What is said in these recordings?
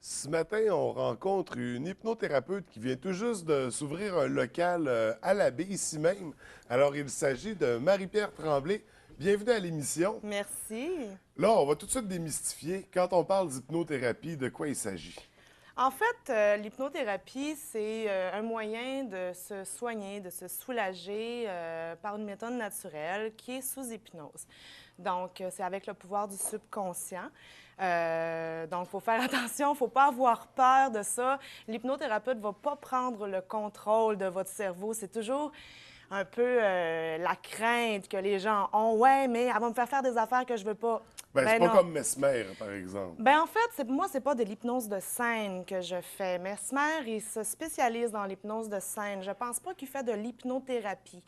Ce matin, on rencontre une hypnothérapeute qui vient tout juste de s'ouvrir un local à la baie, ici même. Alors, il s'agit de Marie-Pierre Tremblay. Bienvenue à l'émission. Merci. Là, on va tout de suite démystifier. Quand on parle d'hypnothérapie, de quoi il s'agit? En fait, l'hypnothérapie, c'est un moyen de se soigner, de se soulager par une méthode naturelle qui est sous hypnose. Donc, c'est avec le pouvoir du subconscient. Donc, il faut faire attention, il ne faut pas avoir peur de ça. L'hypnothérapeute ne va pas prendre le contrôle de votre cerveau. C'est toujours un peu la crainte que les gens ont. Ouais, mais elle va me faire des affaires que je veux pas. Ben, c'est Ben pas non. comme Mesmer, par exemple. Ben en fait, moi, c'est pas de l'hypnose de scène que je fais. Mesmer, il se spécialise dans l'hypnose de scène. Je pense pas qu'il fait de l'hypnothérapie.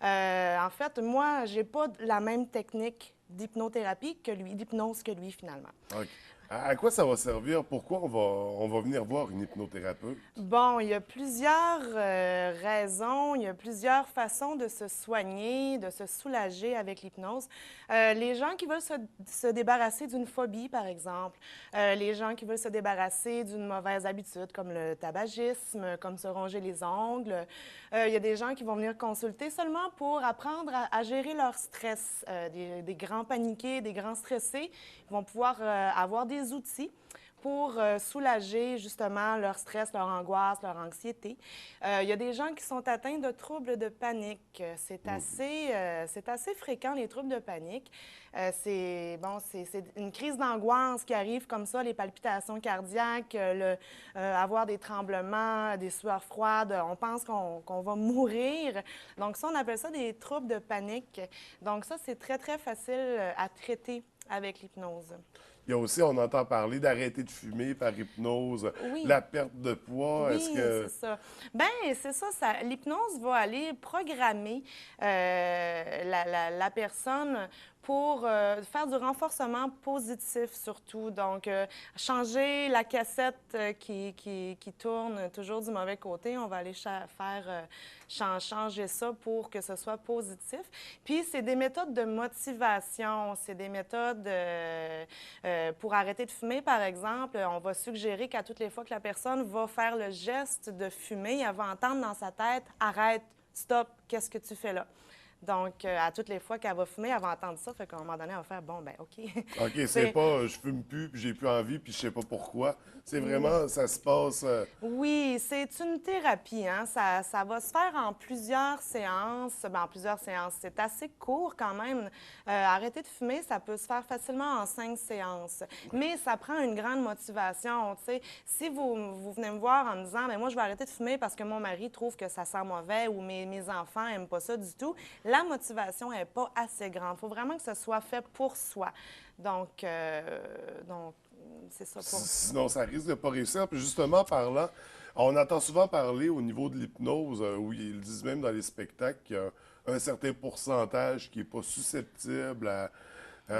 En fait, moi, j'ai pas la même technique d'hypnothérapie que lui, d'hypnose que lui, finalement. OK. À quoi ça va servir? Pourquoi on va venir voir une hypnothérapeute? Bon, il y a plusieurs raisons, il y a plusieurs façons de se soigner, de se soulager avec l'hypnose. Les gens qui veulent se débarrasser d'une phobie, par exemple, les gens qui veulent se débarrasser d'une mauvaise habitude, comme le tabagisme, comme se ronger les ongles. Il y a des gens qui vont venir consulter seulement pour apprendre à gérer leur stress. Des grands paniqués, des grands stressés, ils vont pouvoir avoir des outils pour soulager justement leur stress, leur angoisse, leur anxiété. Il y a des gens qui sont atteints de troubles de panique. C'est assez fréquent, les troubles de panique. C'est une crise d'angoisse qui arrive comme ça, les palpitations cardiaques, avoir des tremblements, des sueurs froides. On pense qu'on va mourir. Donc ça, on appelle ça des troubles de panique. Donc ça, c'est très, très facile à traiter avec l'hypnose. Il y a aussi, on entend parler d'arrêter de fumer par hypnose, Oui. la perte de poids. Est-ce Oui, que c'est ça. Ben, c'est ça, l'hypnose va aller programmer la personne pour faire du renforcement positif surtout. Donc, changer la cassette qui tourne toujours du mauvais côté, on va aller faire changer ça pour que ce soit positif. Puis, c'est des méthodes de motivation, c'est des méthodes pour arrêter de fumer, par exemple. On va suggérer qu'à toutes les fois que la personne va faire le geste de fumer, elle va entendre dans sa tête « Arrête, stop, qu'est-ce que tu fais là? » Donc, à toutes les fois qu'elle va fumer, elle va entendre ça. Fait qu'à un moment donné, elle va faire « Bon, ben OK. » OK, c'est C'est pas je fume plus, puis j'ai plus envie, puis je sais pas pourquoi. C'est vraiment, ça se passe. Oui, c'est une thérapie, hein. Ça va se faire en plusieurs séances. Ben, en plusieurs séances. C'est assez court quand même. Arrêter de fumer, ça peut se faire facilement en 5 séances. Mais ça prend une grande motivation. Tu sais, si vous venez me voir en me disant, mais moi, je vais arrêter de fumer parce que mon mari trouve que ça sent mauvais ou mes enfants n'aiment pas ça du tout, la motivation n'est pas assez grande. Il faut vraiment que ce soit fait pour soi. Donc, c'est ça pour... Sinon, ça risque de pas réussir. Puis justement, parlant, on entend souvent parler au niveau de l'hypnose, où ils disent même dans les spectacles qu'il y a un certain pourcentage qui n'est pas susceptible à. Oui.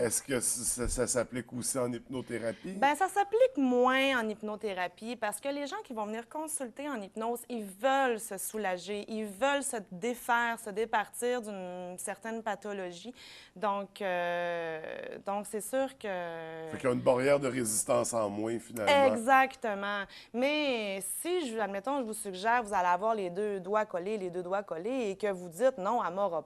Est-ce que ça s'applique aussi en hypnothérapie? Bien, ça s'applique moins en hypnothérapie parce que les gens qui vont venir consulter en hypnose, ils veulent se soulager, ils veulent se défaire, se départir d'une certaine pathologie. Donc c'est sûr que... Fait qu'il y a une barrière de résistance en moins, finalement. Exactement. Mais si, admettons, je vous suggère, vous allez avoir les deux doigts collés, et que vous dites non, elle m'aura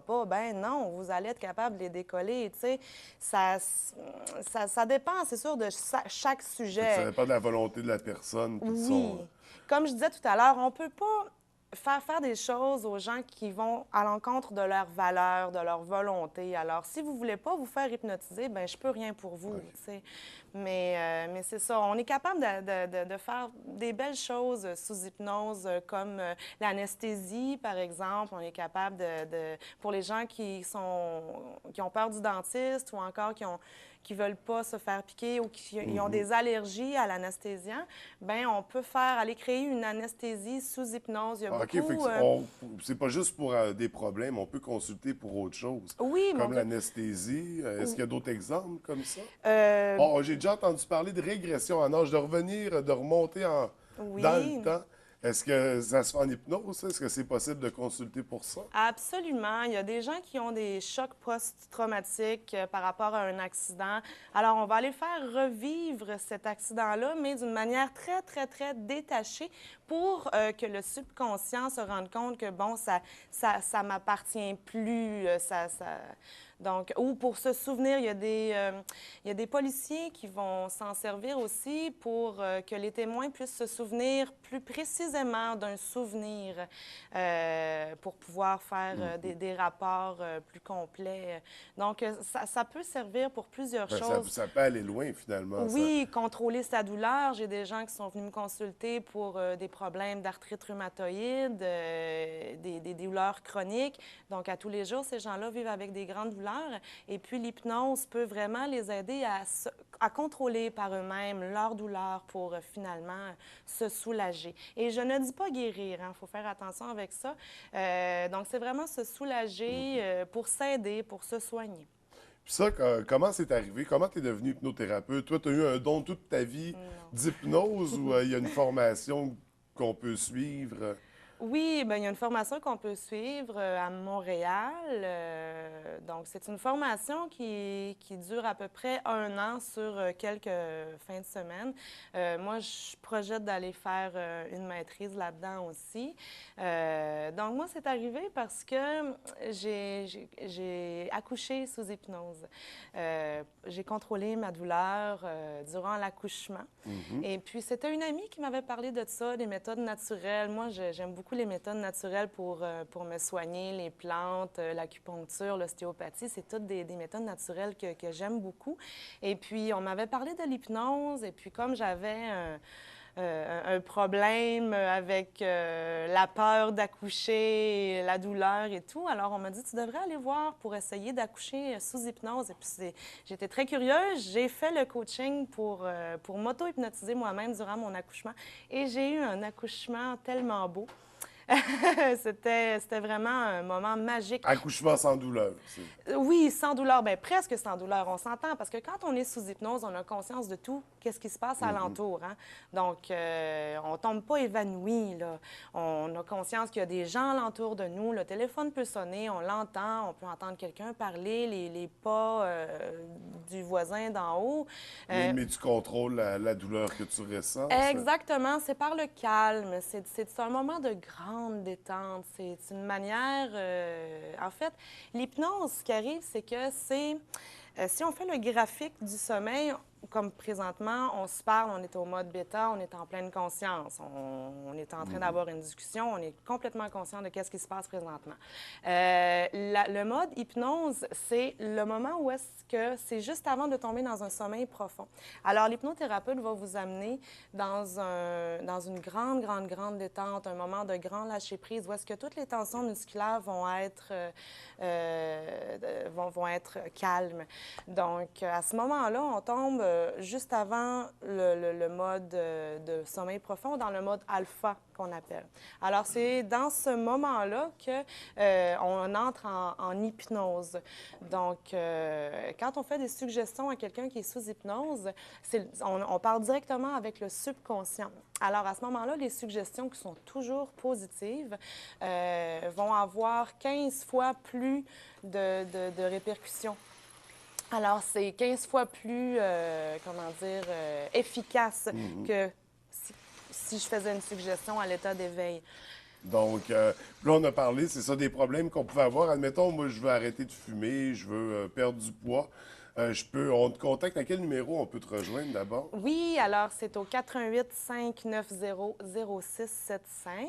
pas, ben non, vous allez être capable de les décoller. Tu sais, ça dépend, c'est sûr, de chaque Fait que ça sujet. dépend de la volonté de la personne, puis de Oui. son. Comme je disais tout à l'heure, on peut pas faire des choses aux gens qui vont à l'encontre de leurs valeurs, de leur volonté. Alors, si vous voulez pas vous faire hypnotiser, ben je peux rien pour vous, tu sais. Mais c'est ça, on est capable de faire des belles choses sous hypnose, comme l'anesthésie, par exemple. On est capable pour les gens qui ont peur du dentiste ou encore qui veulent pas se faire piquer ou qui ils ont des allergies à l'anesthésiant, ben on peut aller créer une anesthésie sous hypnose. Il y a OK, fait beaucoup... que c'est pas juste pour des problèmes, on peut consulter pour autre chose, Oui, mais on comme peut... l'anesthésie. Est-ce qu'il y a d'autres exemples comme ça? Euh, Oh, j'ai déjà entendu parler de régression en âge, de revenir, de remonter dans le oui. temps. Est-ce que ça se fait en hypnose, ça? Est-ce que c'est possible de consulter pour ça? Absolument. Il y a des gens qui ont des chocs post-traumatiques par rapport à un accident. Alors, on va aller faire revivre cet accident-là, mais d'une manière très, très, très détachée pour que le subconscient se rende compte que, bon, ça m'appartient plus, Donc, ou pour se souvenir, il y a des policiers qui vont s'en servir aussi pour que les témoins puissent se souvenir plus précisément d'un souvenir pour pouvoir faire des rapports plus complets. Donc, ça peut servir pour plusieurs Ben, choses. ça peut aller loin, finalement, ça. Oui, contrôler sa douleur. J'ai des gens qui sont venus me consulter pour des problèmes d'arthrite rhumatoïde, des douleurs chroniques. Donc, à tous les jours, ces gens-là vivent avec des grandes douleurs. Et puis, l'hypnose peut vraiment les aider à contrôler par eux-mêmes leur douleur pour finalement se soulager. Et je ne dis pas guérir, il faut faire attention avec ça. Donc, c'est vraiment se soulager pour s'aider, pour se soigner. Puis ça, comment c'est arrivé? Comment tu es devenu hypnothérapeute? Toi, tu as eu un don toute ta vie Non. d'hypnose ou il y a une formation qu'on peut suivre? Oui, bien, il y a une formation qu'on peut suivre à Montréal. Donc, c'est une formation qui dure à peu près 1 an sur quelques fins de semaine. Moi, je projette d'aller faire une maîtrise là-dedans aussi. Donc, moi, c'est arrivé parce que j'ai accouché sous hypnose. J'ai contrôlé ma douleur durant l'accouchement. Et puis, c'était une amie qui m'avait parlé de ça, des méthodes naturelles. Moi, j'aime beaucoup les méthodes naturelles pour me soigner, les plantes, l'acupuncture, l'ostéopathie. C'est toutes des méthodes naturelles que j'aime beaucoup. Et puis, on m'avait parlé de l'hypnose. Et puis, comme j'avais un problème avec la peur d'accoucher, la douleur et tout. Alors, on m'a dit, tu devrais aller voir pour essayer d'accoucher sous hypnose. Et puis, j'étais très curieuse. J'ai fait le coaching pour m'auto-hypnotiser moi-même durant mon accouchement. Et j'ai eu un accouchement tellement beau. C'était vraiment un moment magique. Accouchement sans douleur. Oui, sans douleur, bien presque sans douleur, on s'entend, parce que quand on est sous hypnose, on a conscience de tout, qu'est-ce qui se passe alentour. Hein? Donc, on ne tombe pas évanoui, là. On a conscience qu'il y a des gens alentour de nous, le téléphone peut sonner, on l'entend, on peut entendre quelqu'un parler, les pas du voisin d'en haut. Mais tu contrôles la douleur que tu ressens. Exactement, c'est par le calme, c'est un moment de grande détente, c'est une manière... En fait, l'hypnose, ce qui arrive, c'est que si on fait le graphique du sommeil, comme présentement, on se parle, on est au mode bêta, on est en pleine conscience, on est en train d'avoir une discussion, on est complètement conscient de qu'est-ce qui se passe présentement. Le mode hypnose, c'est le moment où est-ce que c'est juste avant de tomber dans un sommeil profond. Alors, l'hypnothérapeute va vous amener dans une grande, grande, grande détente, un moment de grand lâcher-prise où est-ce que toutes les tensions musculaires vont être calmes. Donc, à ce moment-là, on tombe juste avant le mode de sommeil profond, dans le mode alpha qu'on appelle. Alors, c'est dans ce moment-là qu'on entre en hypnose. Donc, quand on fait des suggestions à quelqu'un qui est sous hypnose, on part directement avec le subconscient. Alors, à ce moment-là, les suggestions qui sont toujours positives vont avoir 15 fois plus de répercussions. Alors, c'est 15 fois plus, efficace que si je faisais une suggestion à l'état d'éveil. Donc, là, on a parlé, c'est ça, des problèmes qu'on pouvait avoir. Admettons, moi, je veux arrêter de fumer, je veux perdre du poids. On te contacte à quel numéro on peut te rejoindre d'abord? Oui, alors c'est au 88 590 0675.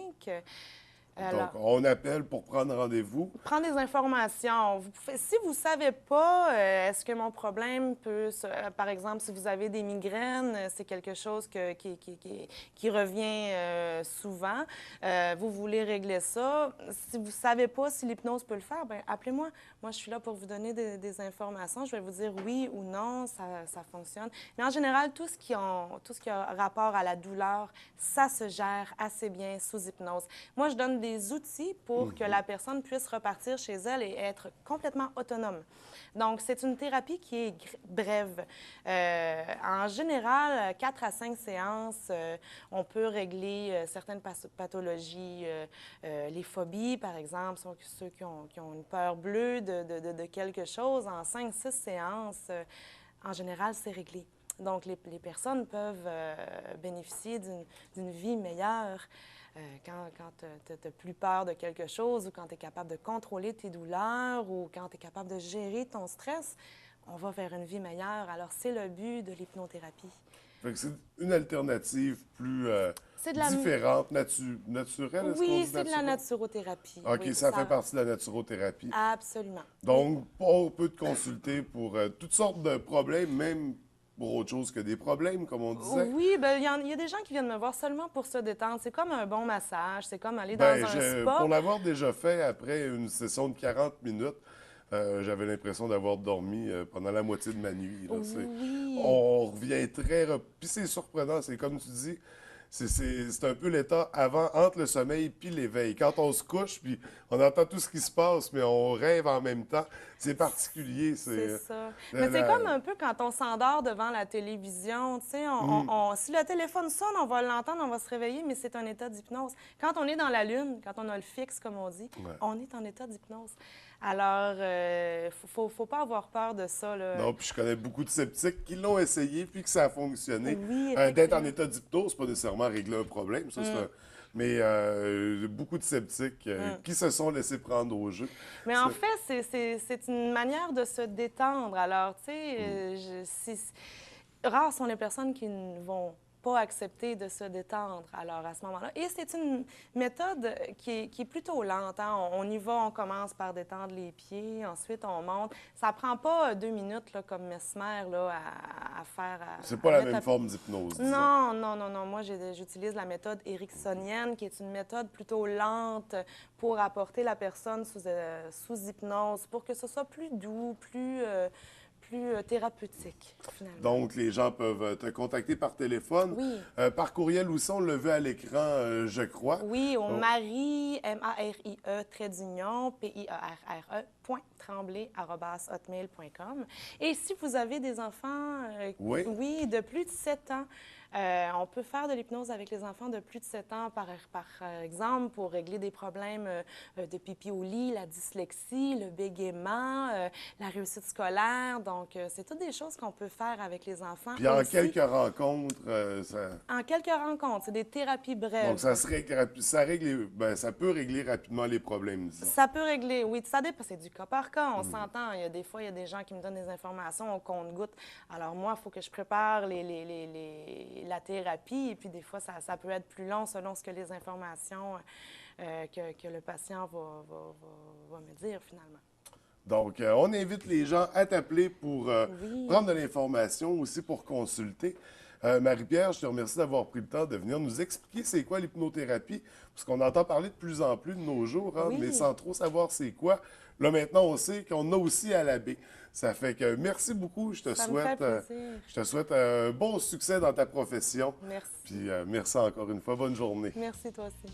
Donc, on appelle pour prendre rendez-vous. Prendre des informations. Si vous ne savez pas, est-ce que mon problème peut... par exemple, si vous avez des migraines, c'est quelque chose qui revient souvent. Vous voulez régler ça. Si vous ne savez pas si l'hypnose peut le faire, bien, appelez-moi. Moi, je suis là pour vous donner des informations. Je vais vous dire oui ou non, ça fonctionne. Mais en général, tout ce qui a rapport à la douleur, ça se gère assez bien sous hypnose. Moi, je donne des outils pour que la personne puisse repartir chez elle et être complètement autonome. Donc, c'est une thérapie qui est brève. En général, 4 à 5 séances, on peut régler certaines pathologies, les phobies, par exemple, ceux qui ont une peur bleue de quelque chose. En 5-6 séances, en général, c'est réglé. Donc, les personnes peuvent bénéficier d'une vie meilleure quand tu n'as plus peur de quelque chose ou quand tu es capable de contrôler tes douleurs ou quand tu es capable de gérer ton stress. On va vers une vie meilleure. Alors, c'est le but de l'hypnothérapie. Fait que c'est une alternative plus C'est de la... différente, naturelle, est-ce qu'on Oui, dit c'est de la naturelle? naturothérapie. OK, Oui, ça fait partie de la naturothérapie. Absolument. Donc, on peut te consulter pour toutes sortes de problèmes, même pour autre chose que des problèmes, comme on disait. Oui, bien, il y a des gens qui viennent me voir seulement pour se détendre. C'est comme un bon massage, c'est comme aller dans Ben, un spa. pour l'avoir déjà fait après une session de 40 minutes, j'avais l'impression d'avoir dormi pendant la moitié de ma nuit. Là. Oui. On revient Puis c'est surprenant, c'est comme tu dis, c'est un peu l'état avant, entre le sommeil puis l'éveil. Quand on se couche, puis on entend tout ce qui se passe, mais on rêve en même temps, c'est particulier. C'est ça. la- Mais c'est la- comme un peu quand on s'endort devant la télévision, tu sais, si le téléphone sonne, on va l'entendre, on va se réveiller, mais c'est un état d'hypnose. Quand on est dans la lune, quand on a le fixe, comme on dit, Ouais. on est en état d'hypnose. Alors, faut pas avoir peur de ça, là. Non, puis je connais beaucoup de sceptiques qui l'ont essayé puis que ça a fonctionné. Oui, D'être en effectivement. état d'hypnose, pas nécessairement régler un problème, ça, mais beaucoup de sceptiques qui se sont laissés prendre au jeu. Mais en fait, c'est une manière de se détendre. Alors, tu sais, rares sont les personnes qui ne vont pas accepter de se détendre, alors, à ce moment-là. Et c'est une méthode qui est plutôt lente. Hein? On y va, on commence par détendre les pieds, ensuite on monte. Ça prend pas 2 minutes, là, comme Mesmer, là, à faire... C'est pas la même forme d'hypnose, disons. Non, non, non, non. Moi, j'utilise la méthode ericksonienne, qui est une méthode plutôt lente pour apporter la personne sous hypnose, pour que ce soit plus doux, plus thérapeutique, finalement. Donc, les gens peuvent te contacter par téléphone. Oui. Par courriel aussi, on l'a vu à l'écran, je crois. Oui, au Marie, M-A-R-I-E, trait d'union, P-I-E-R-R-E, point tremblay, @hotmail.com. Et si vous avez des enfants, Oui. de plus de 7 ans, on peut faire de l'hypnose avec les enfants de plus de 7 ans, par exemple, pour régler des problèmes de pipi au lit, la dyslexie, le bégaiement, la réussite scolaire. Donc, c'est toutes des choses qu'on peut faire avec les enfants. Puis en aussi. quelques rencontres, En quelques rencontres, c'est des thérapies brèves. Donc, ça peut régler rapidement les problèmes, disons. Ça peut régler, oui. Ça dépend, c'est du cas par cas. On s'entend. Il y a des fois, il y a des gens qui me donnent des informations au compte-gouttes. Alors moi, il faut que je prépare la thérapie. Et puis des fois, ça peut être plus long selon ce que les informations que le patient va me dire finalement. Donc, on invite les gens à t'appeler pour Oui. prendre de l'information, aussi pour consulter. Marie-Pierre, je te remercie d'avoir pris le temps de venir nous expliquer c'est quoi l'hypnothérapie, parce qu'on entend parler de plus en plus de nos jours, hein, Oui. mais sans trop savoir c'est quoi. Là, maintenant, on sait qu'on a aussi à la baie. Ça fait que merci beaucoup. Je te Ça me fait plaisir. je te souhaite un bon succès dans ta profession. Merci. Puis merci encore une fois. Bonne journée. Merci toi aussi.